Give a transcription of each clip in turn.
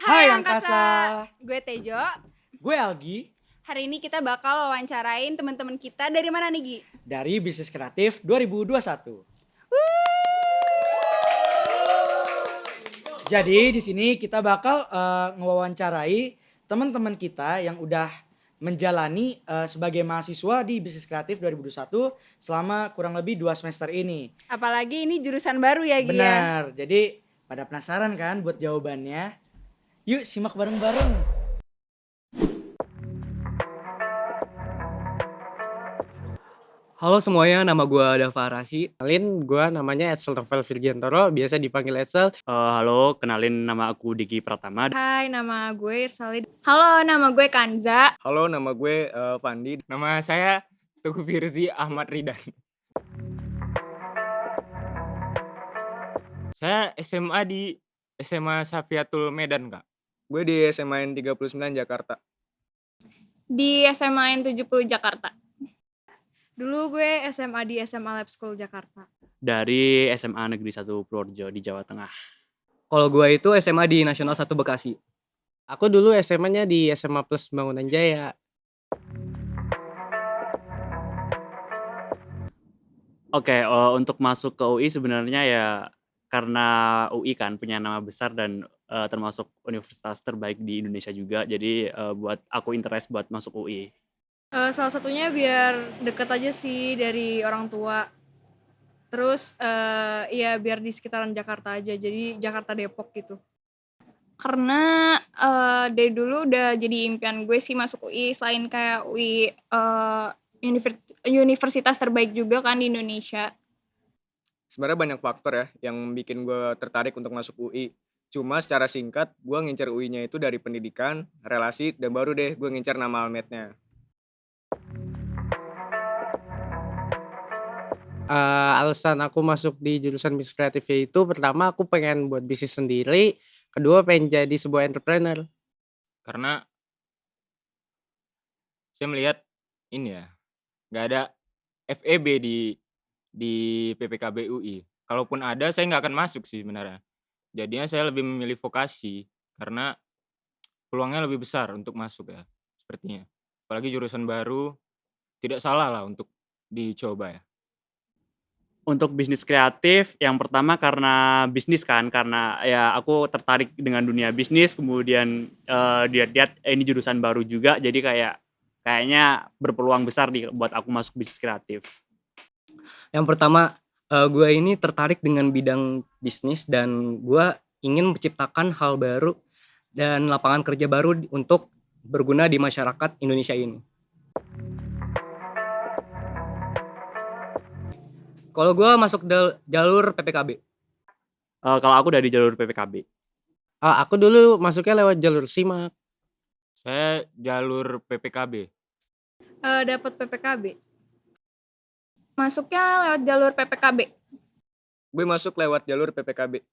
Hai Hai Angkasa, Angkasa, gue Tejo. gue Algi Hari ini kita bakal wawancarain teman-teman kita dari mana nih, Gi? dari Bisnis Kreatif 2021. Jadi di sini kita bakal ngewawancarai teman-teman kita yang udah menjalani sebagai mahasiswa di Bisnis Kreatif 2021 selama kurang lebih 2 semester ini. Apalagi ini jurusan baru ya, Gi ya? Benar, jadi pada penasaran kan buat jawabannya? Yuk simak bareng-bareng. Halo semuanya, nama gue Dava Rasi. Kenalin, gue namanya Edsel Novel Virgiantoro, biasa dipanggil Edsel. Halo, kenalin nama aku Diki Pratama. Hai, nama gue Irsalid. Halo, nama gue Kanza. Halo, nama gue Fandi. Nama saya Teguh Firzi Ahmad Ridan. Saya SMA di SMA Safiatul Medan, Kak. Gue di SMA N 39 Jakarta. Di SMA N 70 Jakarta. Dulu gue SMA di SMA Lab School Jakarta. Dari SMA Negeri 1 Purworejo di Jawa Tengah. Kalau gue itu SMA di Nasional 1 Bekasi. Aku dulu SMA-nya di SMA Plus Bangunan Jaya. Oke, untuk masuk ke UI sebenarnya ya karena UI kan punya nama besar dan termasuk universitas terbaik di Indonesia juga. Jadi buat aku interest buat masuk UI. Salah satunya biar deket aja sih dari orang tua. Terus ya biar di sekitaran Jakarta aja, jadi Jakarta Depok gitu. Karena dari dulu udah jadi impian gue sih masuk UI, selain kayak UI universitas terbaik juga kan di Indonesia. Sebenarnya banyak faktor ya yang bikin gue tertarik untuk masuk UI. Cuma secara singkat, gue ngincer UI-nya itu dari pendidikan, relasi, dan baru deh gue ngincer nama almetnya. Alasan aku masuk di jurusan bisnis kreatif itu pertama aku pengen buat bisnis sendiri, kedua pengen jadi sebuah entrepreneur. Karena saya melihat ini ya, nggak ada FEB di PPKB UI. Kalaupun ada, saya nggak akan masuk sih sebenarnya. Jadinya saya lebih memilih vokasi karena peluangnya lebih besar untuk masuk ya, sepertinya. Apalagi jurusan baru, tidak salah lah untuk dicoba ya. Untuk bisnis kreatif, yang pertama karena bisnis kan, karena ya aku tertarik dengan dunia bisnis, kemudian lihat-lihat ini jurusan baru juga, jadi kayaknya berpeluang besar buat aku masuk bisnis kreatif. Yang pertama, gue ini tertarik dengan bidang bisnis dan gue ingin menciptakan hal baru dan lapangan kerja baru untuk berguna di masyarakat Indonesia ini. Kalau gue masuk jalur PPKB. Kalau aku dari jalur PPKB. Aku dulu masuknya lewat jalur SIMAK. Saya jalur PPKB. Dapat PPKB. Masuknya lewat jalur PPKB. Gue masuk lewat jalur PPKB.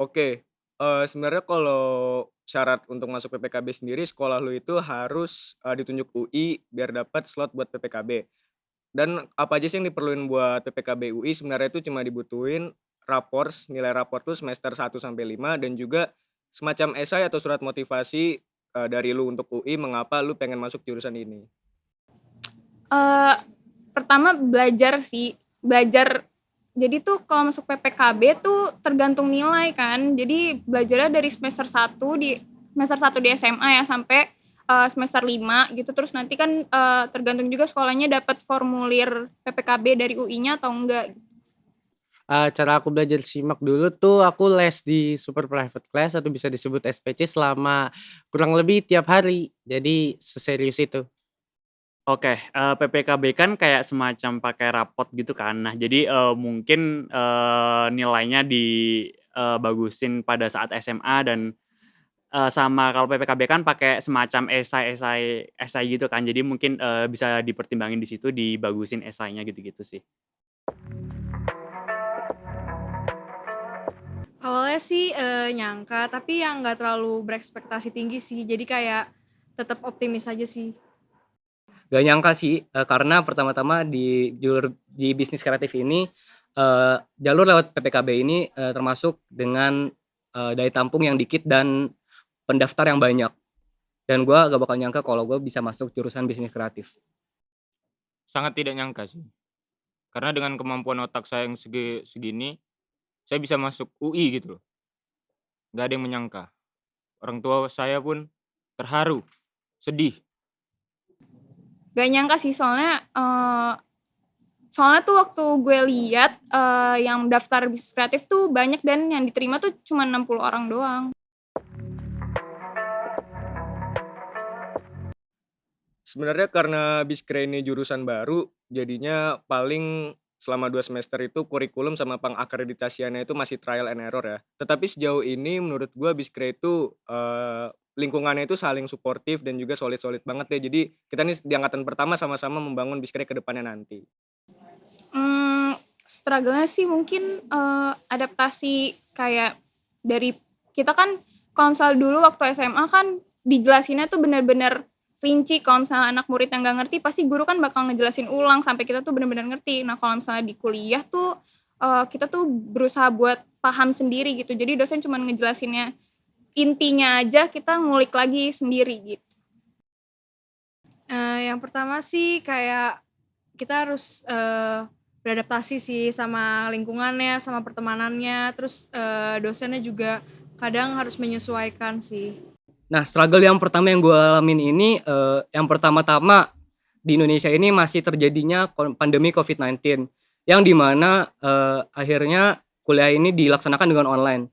Oke, sebenarnya kalau syarat untuk masuk PPKB sendiri, sekolah lu itu harus ditunjuk UI biar dapat slot buat PPKB. Dan apa aja sih yang diperluin buat PPKB UI sebenarnya itu cuma dibutuhin nilai rapor tuh semester 1 sampai 5 dan juga semacam esai atau surat motivasi dari lu untuk UI mengapa lu pengen masuk jurusan ini. Pertama belajar. Jadi tuh kalau masuk PPKB tuh tergantung nilai kan. Jadi belajarnya dari semester 1 di SMA ya sampai semester 5 gitu. Terus nanti kan tergantung juga sekolahnya dapat formulir PPKB dari UI-nya atau enggak. Cara aku belajar SIMAK dulu tuh aku les di super private class atau bisa disebut SPC selama kurang lebih tiap hari. Jadi seserius itu. Oke, PPKB kan kayak semacam pakai rapot gitu kan. Nah, jadi mungkin nilainya dibagusin pada saat SMA dan sama kalau PPKB kan pakai semacam esai gitu kan. Jadi mungkin bisa dipertimbangin di situ dibagusin esainya gitu-gitu sih. Awalnya sih nyangka, tapi yang nggak terlalu berekspektasi tinggi sih. Jadi kayak tetap optimis aja sih. Gak nyangka sih, karena pertama-tama di bisnis kreatif ini jalur lewat PPKB ini termasuk dengan daya tampung yang dikit dan pendaftar yang banyak. Dan gue gak bakal nyangka kalau gue bisa masuk jurusan bisnis kreatif. Sangat tidak nyangka sih. Karena dengan kemampuan otak saya yang segini, saya bisa masuk UI gitu loh. Gak ada yang menyangka. Orang tua saya pun terharu, sedih. Gak nyangka sih soalnya tuh waktu gue lihat yang daftar bisnis kreatif tuh banyak dan yang diterima tuh cuma 60 orang doang. Sebenarnya karena Biskre ini jurusan baru, jadinya paling selama 2 semester itu kurikulum sama pengakreditasiannya itu masih trial and error ya. Tetapi sejauh ini menurut gua Biskre itu lingkungannya itu saling suportif dan juga solid-solid banget deh. Jadi kita nih di angkatan pertama sama-sama membangun Biskre ke depannya nanti. Struggle-nya sih mungkin adaptasi kayak dari kita kan kalau misalnya dulu waktu SMA kan dijelasinnya tuh benar-benar rinci. Kalau misalnya anak murid yang gak ngerti pasti guru kan bakal ngejelasin ulang sampai kita tuh benar-benar ngerti. Nah kalau misalnya di kuliah tuh kita tuh berusaha buat paham sendiri gitu. Jadi dosen cuma ngejelasinnya intinya aja, kita ngulik lagi sendiri gitu. Yang pertama sih kayak kita harus beradaptasi sih sama lingkungannya, sama pertemanannya, terus dosennya juga kadang harus menyesuaikan sih. Nah, struggle yang pertama yang gue alamin ini, yang pertama-tama di Indonesia ini masih terjadinya pandemi COVID-19, yang dimana akhirnya kuliah ini dilaksanakan dengan online.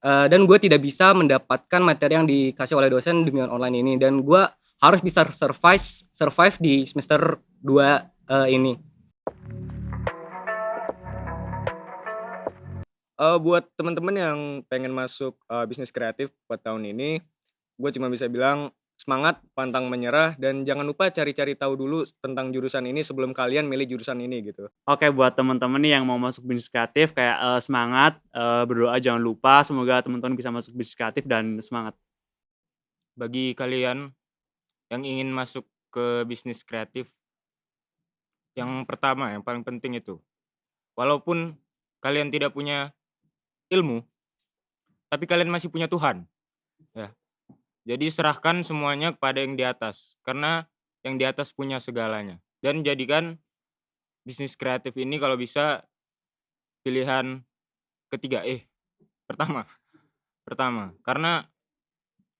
Dan gue tidak bisa mendapatkan materi yang dikasih oleh dosen dengan online ini, dan gue harus bisa survive di semester 2 ini. Buat teman-teman yang pengen masuk bisnis kreatif buat tahun ini, gue cuma bisa bilang semangat, pantang menyerah, dan jangan lupa cari-cari tahu dulu tentang jurusan ini sebelum kalian milih jurusan ini gitu. Oke, buat teman-teman nih yang mau masuk bisnis kreatif kayak semangat, berdoa jangan lupa, semoga teman-teman bisa masuk bisnis kreatif dan semangat. Bagi kalian yang ingin masuk ke bisnis kreatif, yang pertama yang paling penting itu, walaupun kalian tidak punya ilmu, tapi kalian masih punya Tuhan. Ya. Jadi serahkan semuanya kepada yang di atas, karena yang di atas punya segalanya. Dan jadikan bisnis kreatif ini kalau bisa pilihan ketiga, pertama. Karena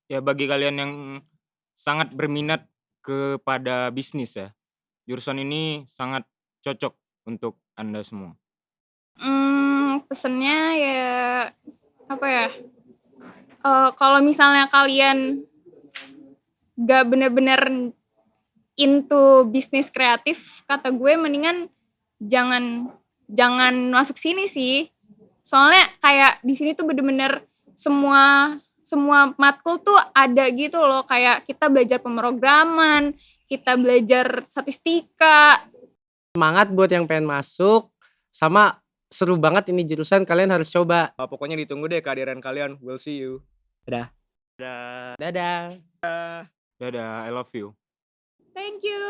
ya bagi kalian yang sangat berminat kepada bisnis ya, jurusan ini sangat cocok untuk Anda semua. Pesennya ya apa ya? Kalau misalnya kalian gak bener-bener into bisnis kreatif, kata gue mendingan jangan masuk sini sih. Soalnya kayak di sini tuh bener-bener semua matkul tuh ada gitu loh. Kayak kita belajar pemrograman, kita belajar statistika. Semangat buat yang pengen masuk, sama seru banget ini jurusan, kalian harus coba. Pokoknya ditunggu deh kehadiran kalian. We'll see you. Dadah. Dadah, I love you. Thank you.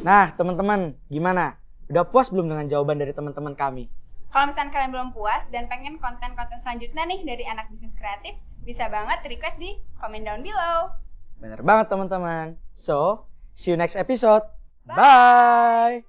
Nah, teman-teman, gimana? Udah puas belum dengan jawaban dari teman-teman kami? Kalau misalnya kalian belum puas dan pengen konten-konten selanjutnya nih dari anak bisnis kreatif, bisa banget request di comment down below. Bener banget teman-teman. So, see you next episode. Bye!